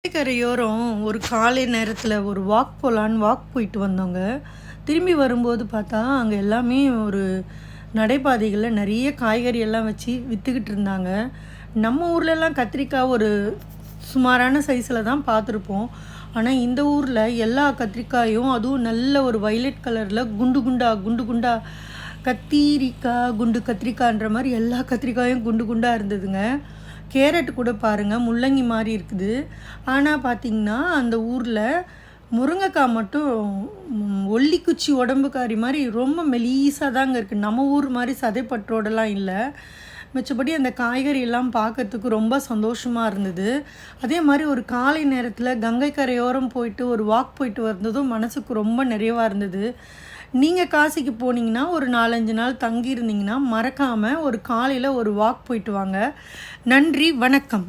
கரையோரம் ஒரு காலை நேரத்தில் ஒரு வாக் போகலான்னு போயிட்டு வந்தோங்க. திரும்பி வரும்போது பார்த்தா அங்கே எல்லாமே ஒரு நடைபாதைகளில் நிறைய காய்கறி எல்லாம் வச்சு விற்றுக்கிட்டு இருந்தாங்க. நம்ம ஊர்லெலாம் கத்திரிக்காய் ஒரு சுமாரான சைஸில் தான் பார்த்துருப்போம். ஆனால் இந்த ஊரில் எல்லா கத்திரிக்காயும் அதுவும் நல்ல ஒரு வைலட் கலரில் குண்டு குண்டா குண்டு குண்டா கத்திரிக்காய் குண்டு கத்திரிக்காய்ன்ற மாதிரி எல்லா கத்திரிக்காயும் குண்டு குண்டாக இருந்ததுங்க. கேரட் கூட பாருங்கள் முள்ளங்கி மாதிரி இருக்குது. ஆனால் பார்த்திங்கன்னா அந்த ஊரில் முருங்கைக்காய் மட்டும் ஒல்லிக்குச்சி உடம்புக்காரி மாதிரி ரொம்ப மெலீஸாக தாங்க இருக்குது. நம்ம ஊர் மாதிரி சதைப்பற்றோடலாம் இல்லை. மிச்சபடி அந்த காய்கறி எல்லாம் பார்க்கறதுக்கு ரொம்ப சந்தோஷமாக இருந்தது. அதே மாதிரி ஒரு காலை நேரத்தில் கங்கை கரையோரம் போயிட்டு ஒரு வாக் போயிட்டு வந்ததும் மனசுக்கு ரொம்ப நிறைவாக இருந்தது. நீங்கள் காசிக்கு போனீங்கன்னா ஒரு 4-5 நாள் தங்கியிருந்தீங்கன்னா மறக்காமல் ஒரு காலையில் ஒரு வாக் போயிட்டு வாங்க. நன்றி, வணக்கம்.